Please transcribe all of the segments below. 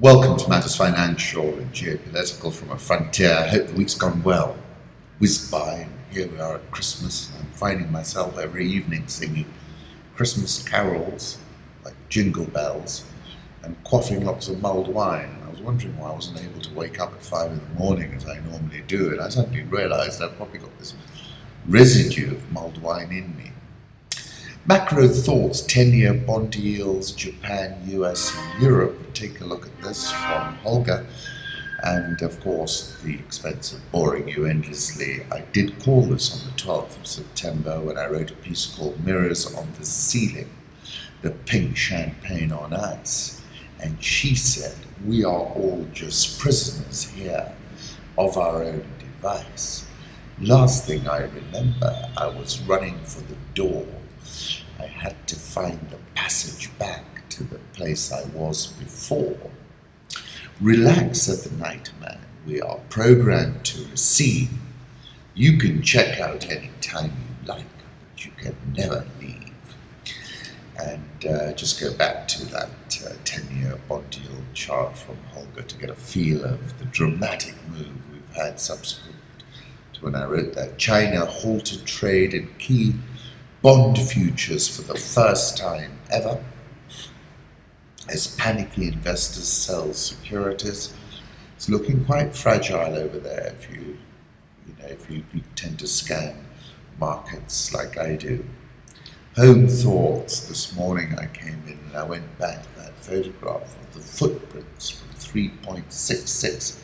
Welcome to Matters Financial and Geopolitical from a Frontier. I hope the week's gone well. Whizzed by, and here we are at Christmas. I'm finding myself every evening singing Christmas carols, like jingle bells, and quaffing lots of mulled wine. And I was wondering why I wasn't able to wake up at 5 in the morning as I normally do, and I suddenly realised I've probably got this residue of mulled wine in me. Macro thoughts, 10-year bond yields, Japan, US, and Europe. Take a look at this from Holger. And of course, the expense of boring you endlessly. I did call this on the 12th of September when I wrote a piece called Mirrors on the Ceiling, the pink champagne on ice. And she said, we are all just prisoners here of our own device. Last thing I remember, I was running for the door. I had to find the passage back to the place I was before. Relax, said the nightman. We are programmed to receive. You can check out any time you like, but you can never leave. And just go back to that 10-year bond yield chart from Holger to get a feel of the dramatic move we've had subsequent to when I wrote that. China halted trade in key bond futures for the first time ever, as panicky investors sell securities. It's looking quite fragile over there if you tend to scan markets like I do. Home thoughts. This morning I came in and I went back to that photograph of the footprints from 3.66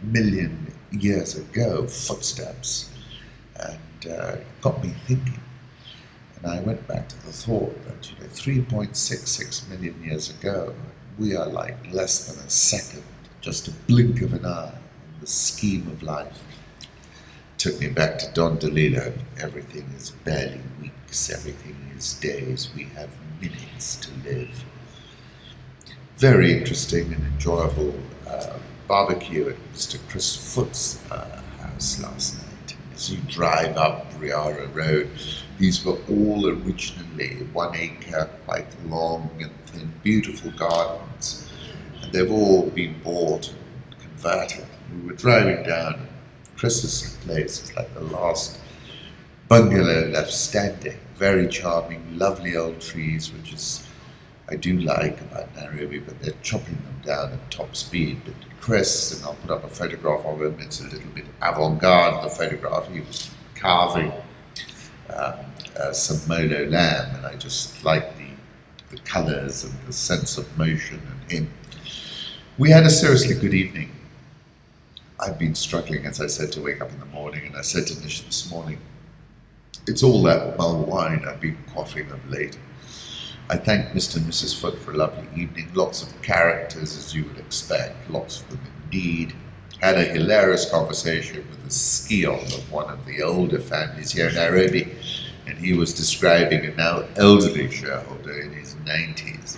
million years ago, footsteps, and it got me thinking. And I went back to the thought that, 3.66 million years ago, we are like less than a second, just a blink of an eye in the scheme of life. Took me back to Don DeLillo. Everything is barely weeks, everything is days. We have minutes to live. Very interesting and enjoyable barbecue at Mr. Chris Foot's house last night. As you drive up Briara Road, these were all originally 1 acre, quite long and thin, beautiful gardens, and they've all been bought and converted. We were driving down Chris's place. It's like the last bungalow left standing. Very charming, lovely old trees, which is I do like about Nairobi, but they're chopping them down at top speed. But Chris, and I'll put up a photograph of him, it's a little bit avant-garde, the photograph. He was carving some molo lamb, and I just like the colours and the sense of motion and him. We had a seriously good evening. I've been struggling, as I said, to wake up in the morning, and I said to Nish this morning, it's all that mulled wine I've been quaffing of late. I thank Mr. and Mrs. Foot for a lovely evening. Lots of characters, as you would expect, lots of them indeed. Had a hilarious conversation with a skion of one of the older families here in Nairobi, and he was describing a now elderly shareholder in his 90s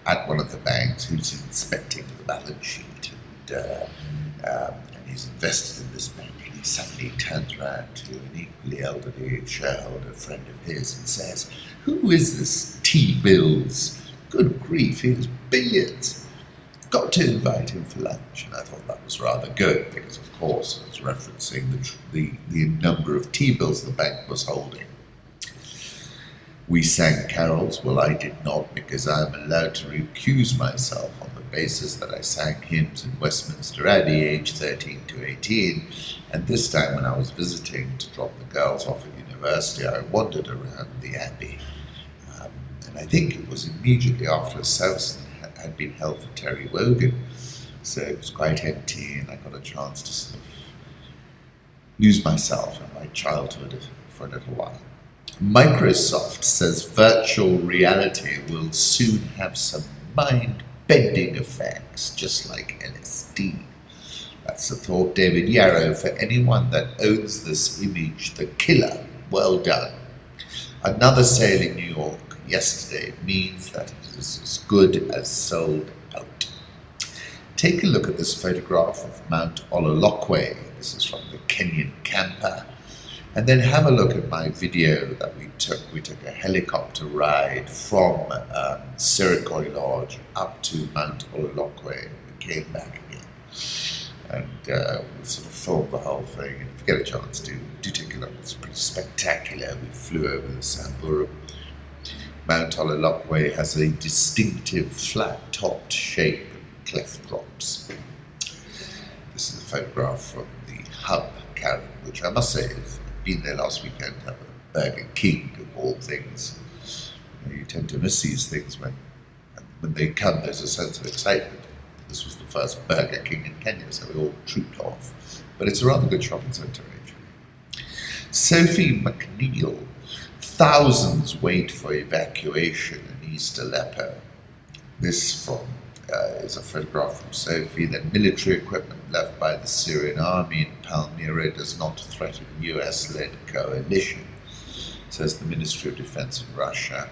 at one of the banks who's inspecting the balance sheet, and he's invested in this bank, and he suddenly turns around to an equally elderly shareholder friend of his and says, "Who is this T-Bills? Good grief, he has billions. Got to invite him for lunch." And I thought that was rather good, because of course I was referencing the number of T-bills the bank was holding. We sang carols. Well, I did not, because I am allowed to recuse myself on the basis that I sang hymns in Westminster Abbey, aged 13 to 18, and this time when I was visiting to drop the girls off at university, I wandered around the Abbey, and I think it was immediately after a service had been held for Terry Wogan, so it was quite empty, and I got a chance to sort of lose myself in my childhood for a little while. Microsoft says virtual reality will soon have some mind-bending effects, just like LSD. That's the thought. David Yarrow, for anyone that owns this image, the killer, well done. Another sale in New York yesterday means that it is as good as sold out. Take a look at this photograph of Mount Ololokwe. This is from the Kenyan camper. And then have a look at my video that we took. We took a helicopter ride from Sirikoi Lodge up to Mount Ololokwe. We came back again. And we sort of filmed the whole thing. And if you get a chance, do take a look. It's pretty spectacular. We flew over the Samburu. Mount Ololokwe has a distinctive flat-topped shape and cleft drops. This is a photograph from the hub, Karen, which I must say is been there last weekend, have a Burger King of all things. You tend to miss these things when they come, there's a sense of excitement. This was the first Burger King in Kenya, so we all trooped off. But it's a rather good shopping centre, actually. Sophie McNeil, thousands wait for evacuation in East Aleppo. This is a photograph from Sophie. That military equipment left by the Syrian army in Palmyra does not threaten US-led coalition, says the Ministry of Defense in Russia.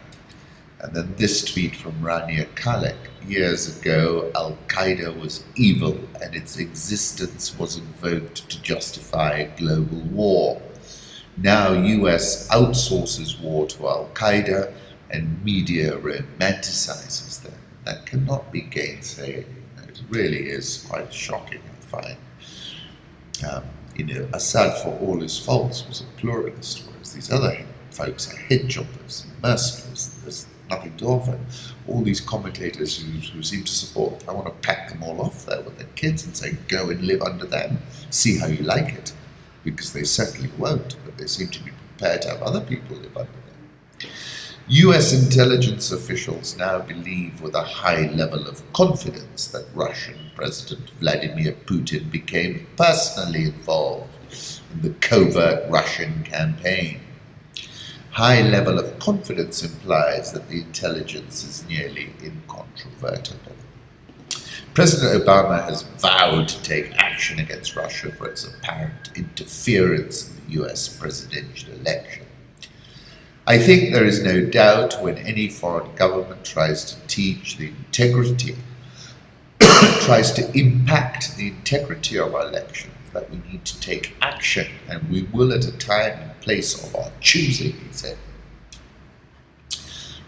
And then this tweet from Rania Khalek. Years ago, Al-Qaeda was evil and its existence was invoked to justify global war. Now US outsources war to Al-Qaeda and media romanticizes them. That cannot be gainsaid. It really is quite shocking, I find. Assad, for all his faults, was a pluralist, whereas these other folks are head choppers and mercenaries. There's nothing to offer. All these commentators who seem to support, I want to pack them all off there with their kids and say, go and live under them, see how you like it, because they certainly won't, but they seem to be prepared to have other people live under them. US intelligence officials now believe with a high level of confidence that Russian President Vladimir Putin became personally involved in the covert Russian campaign. High level of confidence implies that the intelligence is nearly incontrovertible. President Obama has vowed to take action against Russia for its apparent interference in the US presidential election. I think there is no doubt when any foreign government tries to teach the integrity, tries to impact the integrity of our elections, that we need to take action, and we will at a time and place of our choosing, he said.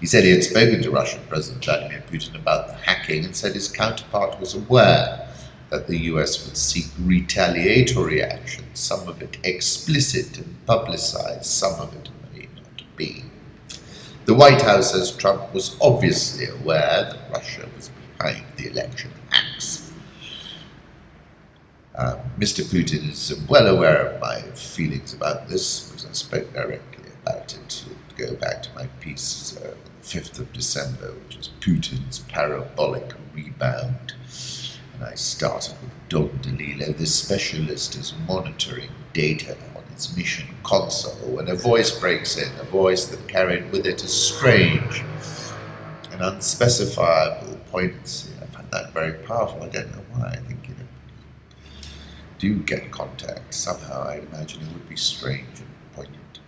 He said he had spoken to Russian President Vladimir Putin about the hacking and said his counterpart was aware that the US would seek retaliatory action, some of it explicit and publicized, some of it may not be. The White House says Trump was obviously aware that Russia was behind the election hacks. Mr. Putin is well aware of my feelings about this, because I spoke directly about it. To go back to my piece, the 5th of December, which is Putin's parabolic rebound. And I started with Don DeLillo. This specialist is monitoring data on its mission console when a voice breaks in, a voice that carried with it a strange and unspecifiable poignancy. I find that very powerful. I don't know why. I think, do get contact. Somehow I imagine it would be strange and poignant.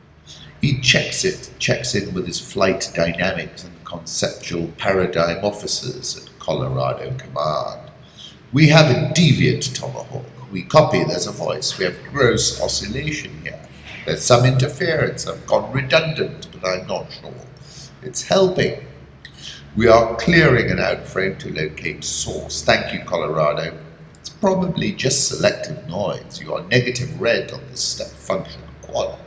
He checks in with his flight dynamics and conceptual paradigm officers at Colorado Command. We have a deviant tomahawk. We copy, there's a voice. We have gross oscillation here. There's some interference. I've gone redundant, but I'm not sure. It's helping. We are clearing an outframe to locate source. Thank you, Colorado. It's probably just selective noise. You are negative red on the step function quad.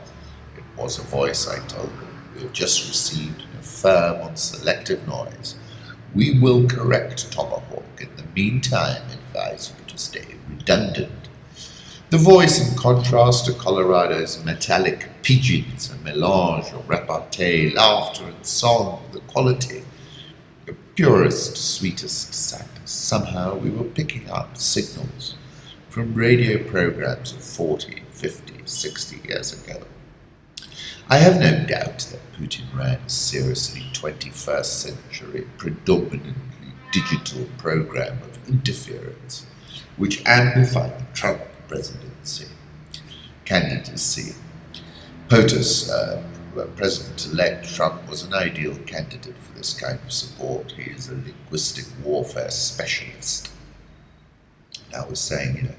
It was a voice, I told them. We have just received an affirm on selective noise. We will correct Tomahawk. In the meantime, advise you to stay redundant. The voice, in contrast to Colorado's metallic pigeons, a melange of repartee, laughter, and song, the quality, the purest, sweetest sadness. Somehow we were picking up signals from radio programs of 40, 50, 60 years ago. I have no doubt that Putin ran a seriously 21st century, predominantly digital program of interference, which amplified the Trump candidacy. POTUS, President-elect Trump, was an ideal candidate for this kind of support. He is a linguistic warfare specialist. Now we're saying,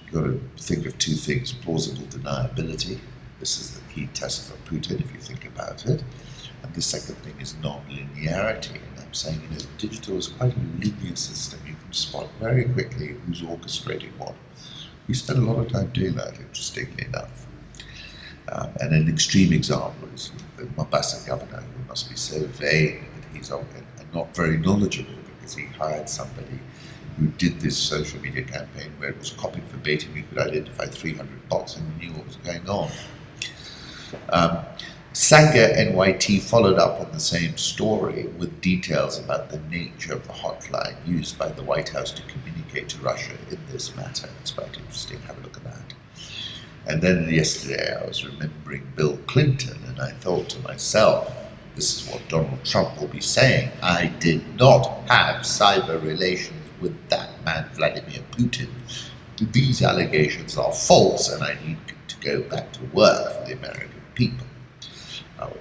you've got to think of two things: plausible deniability This is the key test for Putin, if you think about it. And the second thing is non-linearity. And I'm saying, digital is quite a linear system. You can spot very quickly who's orchestrating what. We spend a lot of time doing that, interestingly enough. And an extreme example is the Mombasa governor, who must be so vain that he's not very knowledgeable, because he hired somebody who did this social media campaign where it was copied verbatim. He could identify 300 bots and knew what was going on. Sanger NYT followed up on the same story with details about the nature of the hotline used by the White House to communicate to Russia in this matter. It's quite interesting. Have a look at that. And then yesterday I was remembering Bill Clinton, and I thought to myself, this is what Donald Trump will be saying. I did not have cyber relations with that man Vladimir Putin. These allegations are false, and I need to go back to work for the American people.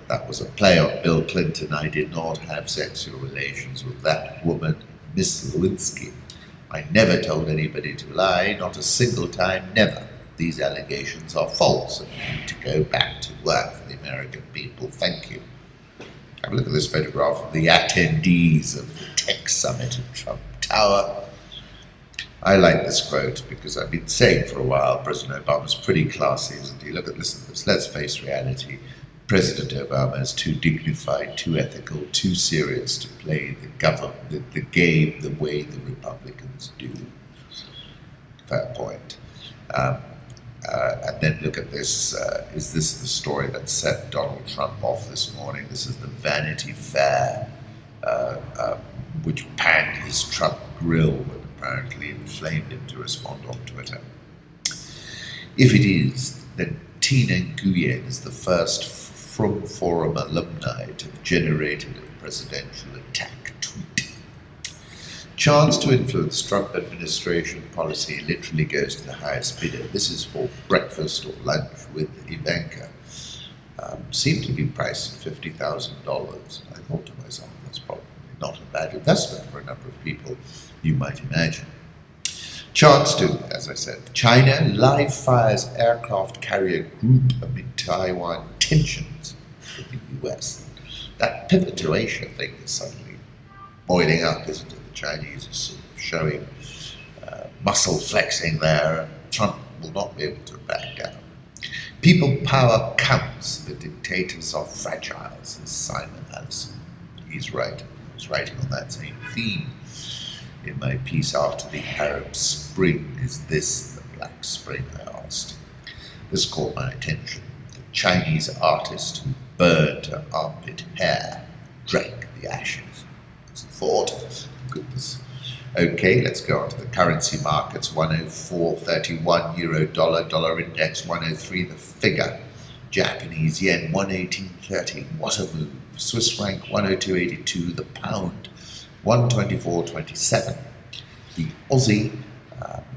That was a play on Bill Clinton. I did not have sexual relations with that woman, Miss Lewinsky. I never told anybody to lie, not a single time, never. These allegations are false, and I need to go back to work for the American people. Thank you. Have a look at this photograph of the attendees of the tech summit at Trump Tower. I like this quote because I've been saying for a while President Obama's pretty classy, isn't he? Listen to this. Let's face reality. President Obama is too dignified, too ethical, too serious to play the game the way the Republicans do. Fair point. And then look at this. Is this the story that set Donald Trump off this morning? This is the Vanity Fair, which panned his Trump grill and apparently inflamed him to respond on Twitter. If it is, then Tina Nguyen is the first From Forum alumni to have generated a presidential attack tweet. Chance to influence Trump administration policy literally goes to the highest bidder. This is for breakfast or lunch with Ivanka. Seemed to be priced at $50,000. I thought to myself, that's probably not a bad investment for a number of people, you might imagine. Chance to, as I said, China live fires aircraft carrier group amid Taiwan tensions with the US. That pivot to Asia thing is suddenly boiling up, isn't it? The Chinese are sort of showing muscle flexing there, and Trump will not be able to back down. People power counts, the dictators are fragile, says Simon Allison. He's right. I was writing on that same theme in my piece after the Arab Spring. Is this the Black Spring, I asked. This caught my attention. The Chinese artist who burned her armpit hair drank the ashes. It's a thought. Goodness. Okay, let's go on to the currency markets. 104.31 euro dollar index 103 the figure. Japanese yen 118.30. What a move. Swiss franc 102.82 the pound. 124.27. The Aussie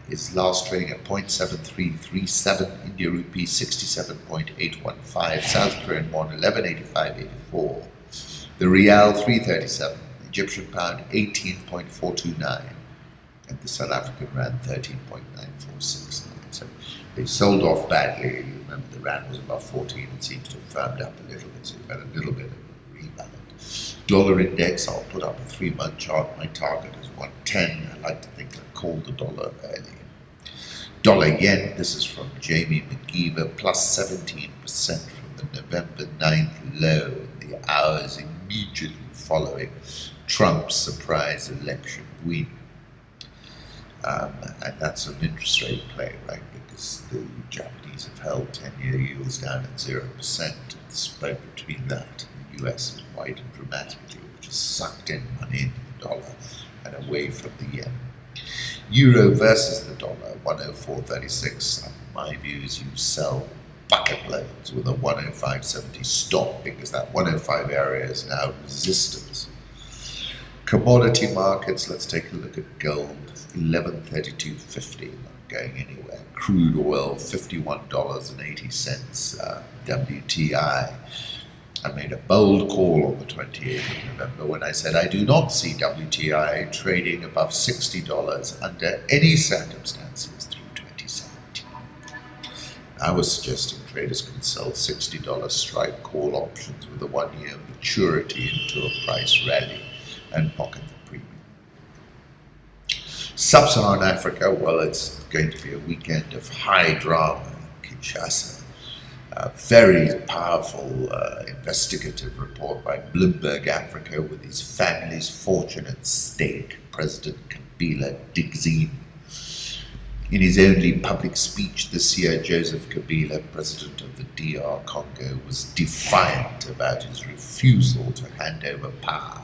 is last trading at 0.7337. India rupee 67.815. South Korean won 11.8584. The Rial 337. Egyptian pound 18.429. And the South African rand 13.9469. So they sold off badly. You remember the rand was above 14. It seems to have firmed up a little bit. So you've had a little bit of a rebound. Dollar index, I'll put up a 3-month chart. My target is 110. I like to think I called the dollar early. Dollar yen, this is from Jamie McGeever, plus 17% from the November 9th low in the hours immediately following Trump's surprise election win. And that's an interest rate play, right? Because the Japanese have held 10-year yields down at 0%. The spread between that and the US has widened dramatically, which has sucked in money into the dollar and away from the yen. Euro versus the dollar, 104.36. My view is you sell bucket loads with a 105.70 stop, because that 105 area is now resistance. Commodity markets, let's take a look at gold, 1132.50, not going anywhere. Crude oil, $51.80, WTI. I made a bold call on the 28th of November when I said I do not see WTI trading above $60 under any circumstances through 2017. I was suggesting traders can sell $60 strike call options with a 1-year maturity into a price rally and pocket the premium. Sub-Saharan Africa, well, it's going to be a weekend of high drama in Kinshasa. A very powerful investigative report by Bloomberg Africa with his family's fortune at stake. President Kabila digs in. In his only public speech this year, Joseph Kabila, president of the DR Congo, was defiant about his refusal to hand over power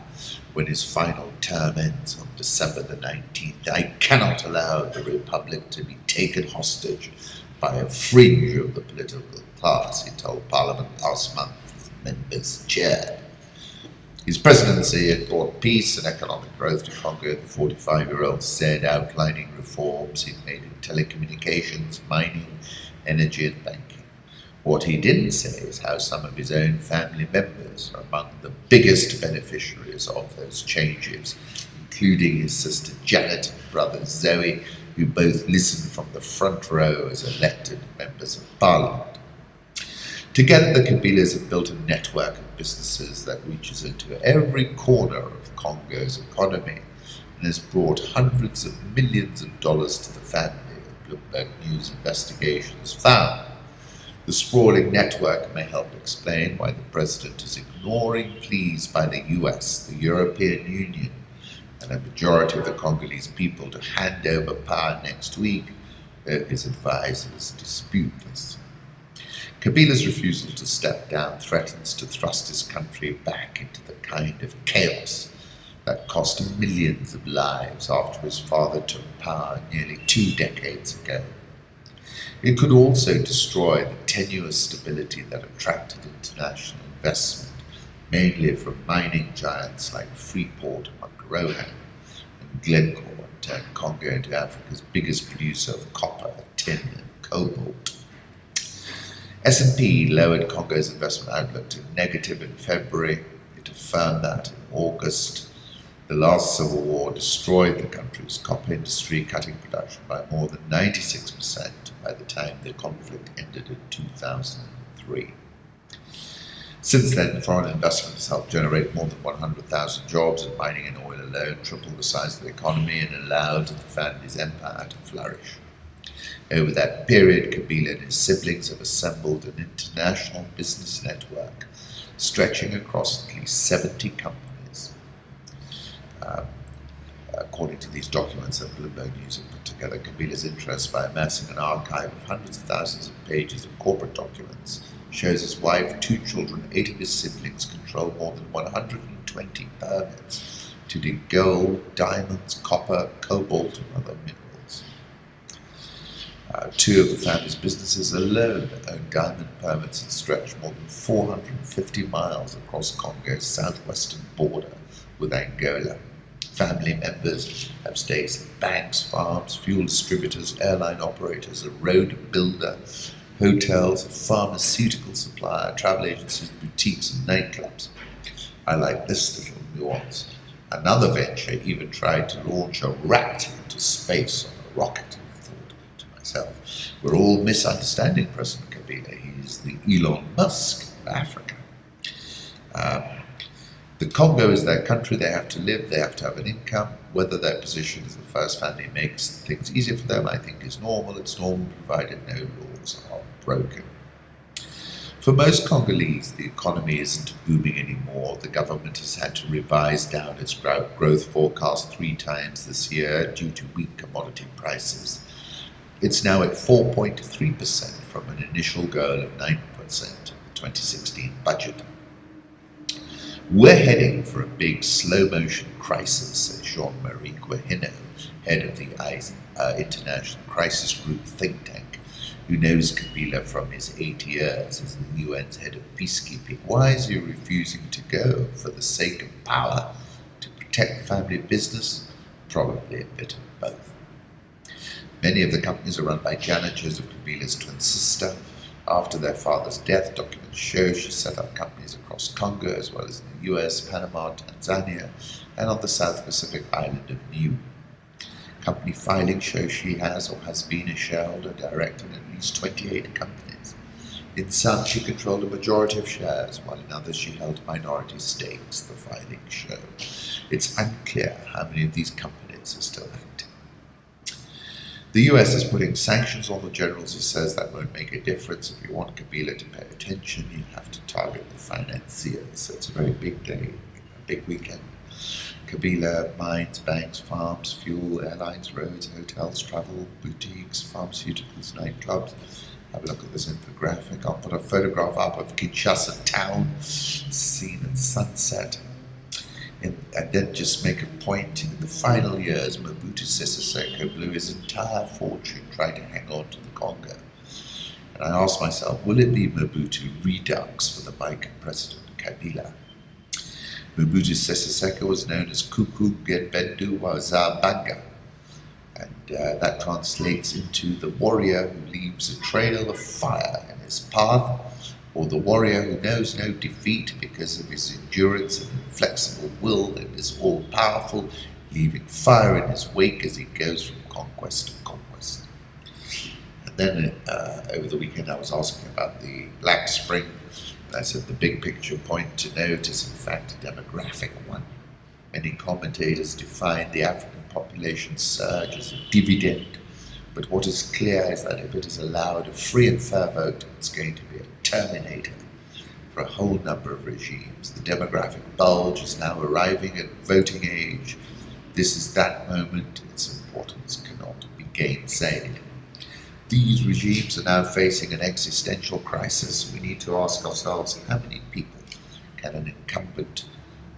when his final term ends on December the 19th. I cannot allow the republic to be taken hostage by a fringe of the political class, he told Parliament last month as members chaired. His presidency had brought peace and economic growth to Congo, the 45-year-old said, outlining reforms he'd made in telecommunications, mining, energy and banking. What he didn't say is how some of his own family members are among the biggest beneficiaries of those changes, including his sister Janet and brother Zoe, who both listened from the front row as elected members of Parliament. Together, the Kabilas have built a network of businesses that reaches into every corner of Congo's economy and has brought hundreds of millions of dollars to the family, a Bloomberg News investigation has found. The sprawling network may help explain why the president is ignoring pleas by the US, the European Union, and a majority of the Congolese people to hand over power next week, though his advisors dispute this. Kabila's refusal to step down threatens to thrust his country back into the kind of chaos that cost millions of lives after his father took power nearly 2 decades ago. It could also destroy the tenuous stability that attracted international investment, mainly from mining giants like Freeport, Rohan, and Glencore, and turned Congo into Africa's biggest producer of copper, tin, and cobalt. S&P lowered Congo's investment outlook to negative in February. It affirmed that in August. The last civil war destroyed the country's copper industry, cutting production by more than 96% by the time the conflict ended in 2003. Since then, foreign investment has helped generate more than 100,000 jobs in mining and oil alone, tripled the size of the economy, and allowed the family's empire to flourish. Over that period, Kabila and his siblings have assembled an international business network stretching across at least 70 companies. According to these documents that Bloomberg News have put together, Kabila's interest by amassing an archive of hundreds of thousands of pages of corporate documents shows his wife, 2 children, 8 of his siblings control more than 120 permits to dig gold, diamonds, copper, cobalt, and other minerals. 2 of the family's businesses alone own diamond permits and stretch more than 450 miles across Congo's southwestern border with Angola. Family members have stakes in banks, farms, fuel distributors, airline operators, a road builder, hotels, a pharmaceutical supplier, travel agencies, boutiques, and nightclubs. I like this little nuance. Another venture even tried to launch a rat into space on a rocket. I thought to myself, we're all misunderstanding President Kabila. He's the Elon Musk of Africa. The Congo is their country. They have to live. They have to have an income. Whether their position as the first family makes things easier for them, I think, is normal. It's normal provided no laws are broken. For most Congolese, the economy isn't booming anymore. The government has had to revise down its growth forecast 3 times this year due to weak commodity prices. It's now at 4.3% from an initial goal of 9% of the 2016 budget. We're heading for a big slow-motion crisis, said Jean-Marie Guéhenno, head of the International Crisis Group think tank, who knows Kabila from his 8 years as the UN's head of peacekeeping. Why is he refusing to go? For the sake of power? To protect family business? Probably a bit of both. Many of the companies are run by Janet, Joseph Kabila's twin sister. After their father's death, documents show she set up companies across Congo as well as in the US, Panama, Tanzania, and on the South Pacific island of Niue. Company filings show she has or has been a shareholder director in at least 28 companies. In some, she controlled a majority of shares, while in others she held minority stakes, the filings show. It's unclear how many of these companies are still active. The US is putting sanctions on the generals. He says that won't make a difference. If you want Kabila to pay attention, you have to target the financiers. So it's a very big day, a big weekend. Kabila, mines, banks, farms, fuel, airlines, roads, hotels, travel, boutiques, pharmaceuticals, nightclubs. Have a look at this infographic. I'll put a photograph up of Kinshasa town, seen at sunset. And then just make a point, in the final years, Mobutu Sese Seko blew his entire fortune trying to hang on to the Congo. And I asked myself, will it be Mobutu redux for the Biker President Kabila? Mobutu Sese Seko was known as Kuku Genbendu Wazabanga, and that translates into the warrior who leaves a trail of fire in his path, or the warrior who knows no defeat because of his endurance and inflexible will and is all-powerful, leaving fire in his wake as he goes from conquest to conquest. And then over the weekend I was asking about the Black Spring. I said the big picture point to note is in fact a demographic one. Many commentators define the African population surge as a dividend, but what is clear is that if it is allowed a free and fair vote, it's going to be a terminator for a whole number of regimes. The demographic bulge is now arriving at voting age. This is that moment. Its importance cannot be gainsaid. These regimes are now facing an existential crisis. We need to ask ourselves, how many people can an incumbent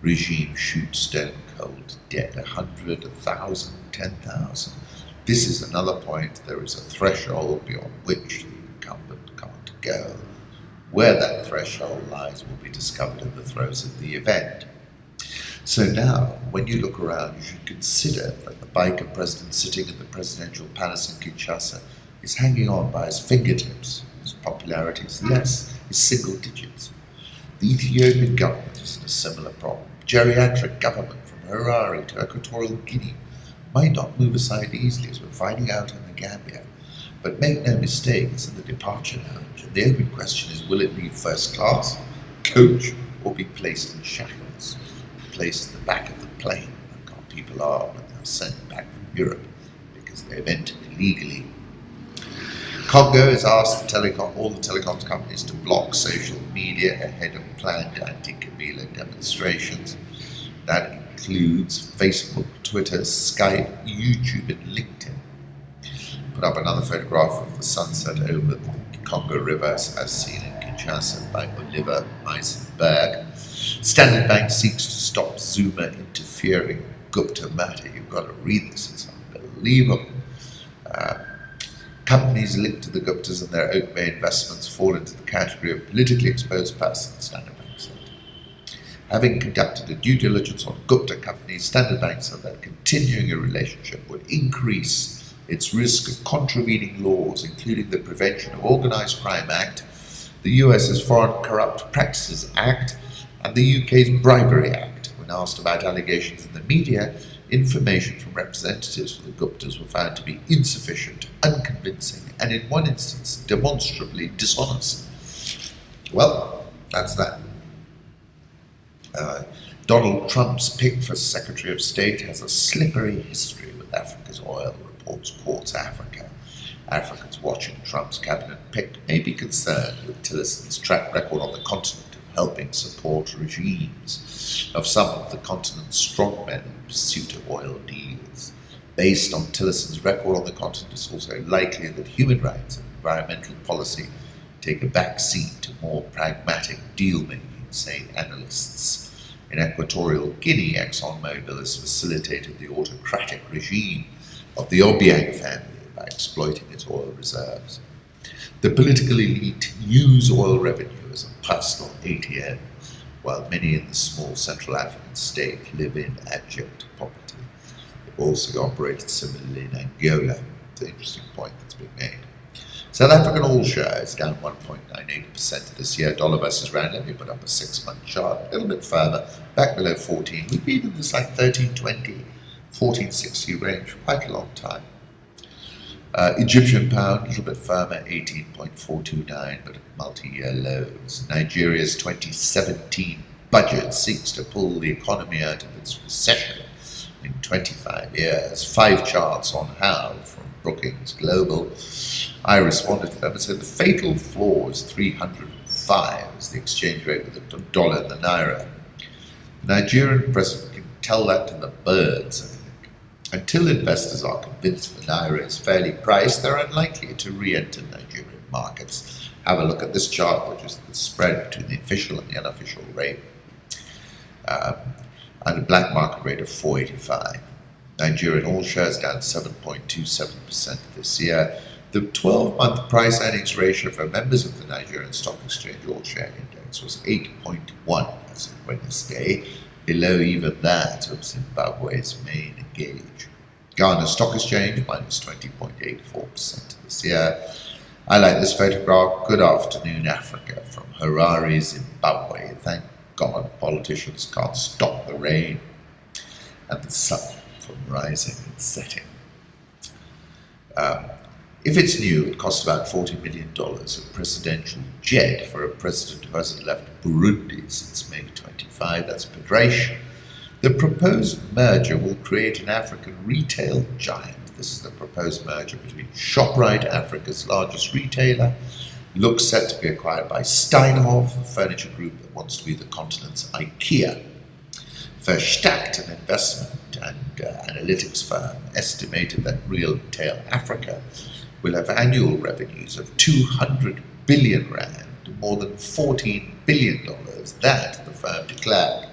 regime shoot stone cold dead? 100, 1,000, 10,000? This is another point. There is a threshold beyond which the incumbent can't go. Where that threshold lies will be discovered in the throes of the event. So now, when you look around, you should consider that the Biker president sitting in the presidential palace in Kinshasa is hanging on by his fingertips. His popularity is less, is single digits. The Ethiopian government is in a similar problem. Geriatric government from Harare to Equatorial Guinea might not move aside easily, as we're finding out in the Gambia. But make no mistake, it's in the departure lounge, and the open question is, will it be first class, coach, or be placed in shackles, placed in the back of the plane, like our people are when they're sent back from Europe, because they've entered illegally. Congo has asked all the telecoms companies to block social media ahead of planned anti-Kabila demonstrations. That includes Facebook, Twitter, Skype, YouTube, and LinkedIn. Put up another photograph of the sunset over the Congo River, as seen in Kinshasa by Oliver Meisenberg. Standard Bank seeks to stop Zuma interfering in Gupta matter. You've got to read this, it's unbelievable. Companies linked to the Guptas and their Oak Bay investments fall into the category of politically exposed persons, Standard Bank said. Having conducted a due diligence on Gupta companies, Standard Bank said that continuing a relationship would increase its risk of contravening laws, including the Prevention of Organised Crime Act, the US's Foreign Corrupt Practices Act, and the UK's Bribery Act. When asked about allegations in the media, information from representatives for the Guptas were found to be insufficient, unconvincing, and in one instance, demonstrably dishonest. Well, that's that. Donald Trump's pick for Secretary of State has a slippery history with Africa's oil, reports Quartz Africa. Africans watching Trump's cabinet pick may be concerned with Tillerson's track record on the continent of helping support regimes of some of the continent's strongmen in pursuit of oil deals. Based on Tillerson's record on the continent, it's also likely that human rights and environmental policy take a back seat to more pragmatic deal-making, say analysts. In Equatorial Guinea, ExxonMobil has facilitated the autocratic regime of the Obiang family by exploiting its oil reserves. The political elite use oil revenue as a personal ATM, while many in the small Central African state live in abject poverty. They've also operated similarly in Angola. It's an interesting point that's being made. South African oil share is down 1.98% this year. Dollar versus rand. Let me put up a 6-month chart. A little bit further, back below 14. We've been in this like 1320, 1460 range for quite a long time. Egyptian pound, a little bit firmer, 18.429, but at multi-year lows. Nigeria's 2017 budget seeks to pull the economy out of its recession in 25 years. 5 charts on how from Brookings Global. I responded to them and said the fatal flaw is 305 is the exchange rate with the dollar and the naira. The Nigerian president can tell that to the birds, I think. Until investors are convinced the naira is fairly priced, they're unlikely to re-enter Nigerian markets. Have a look at this chart, which is the spread between the official and the unofficial rate, and a black market rate of 485. Nigerian all shares down 7.27% this year. The 12-month price earnings ratio for members of the Nigerian Stock Exchange All Share Index was 8.1 as of Wednesday, below even that of Zimbabwe's main gauge. Ghana Stock Exchange minus 20.84% this year. I like this photograph. Good afternoon, Africa, from Harare, Zimbabwe. Thank God politicians can't stop the rain and the sun from rising and setting. If it's new, it costs about $40 million, a presidential jet for a president who hasn't left Burundi since May 25. That's Padrash. The proposed merger will create an African retail giant. This is the proposed merger between ShopRite, Africa's largest retailer, looks set to be acquired by Steinhoff, the furniture group that wants to be the continent's IKEA. Verstadt, an investment and analytics firm, estimated that Retail Africa will have annual revenues of 200 billion rand, more than $14 billion. That, the firm declared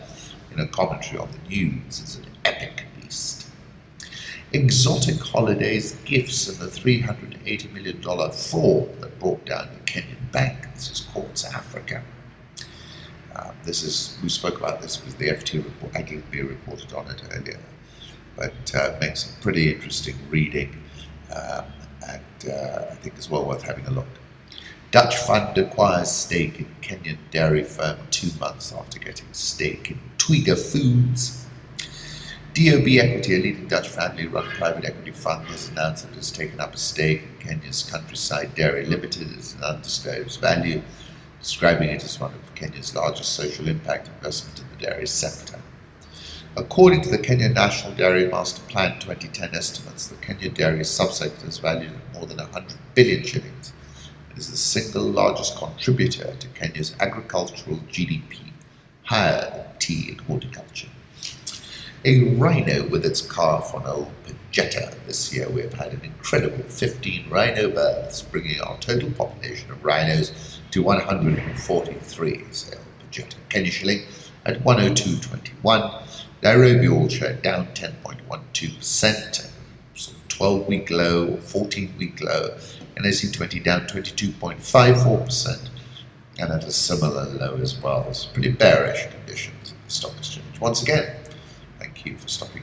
in a commentary on the news, is an epic beast. Exotic holidays, gifts, and the $380 million fraud that brought down the Kenyan bank. This is Quartz Africa. We spoke about this with the FT report. IGB reported on it earlier, but makes some pretty interesting reading, and I think it's well worth having a look. Dutch fund acquires stake in Kenyan dairy firm 2 months after getting stake in Twiga Foods. DOB Equity, a leading Dutch family-run private equity fund, has announced that it has taken up a stake in Kenya's Countryside Dairy Limited at an undisclosed value, describing it as one of Kenya's largest social impact investment in the dairy sector. According to the Kenya National Dairy Master Plan 2010 estimates, the Kenya dairy subsector is valued at more than 100 billion shillings. It is the single largest contributor to Kenya's agricultural GDP, higher than tea and horticulture. A rhino with its calf on Old Pajetta. This year we have had an incredible 15 rhino births, bringing our total population of rhinos to 143, say Old Pajetta. Kenya shilling at 102.21. Nairobi all share down 10.12%, so 12-week low or 14-week low. NSE20 down 22.54%, and at a similar low as well. It's pretty bearish conditions in the stock exchange. Once again, thank you for stopping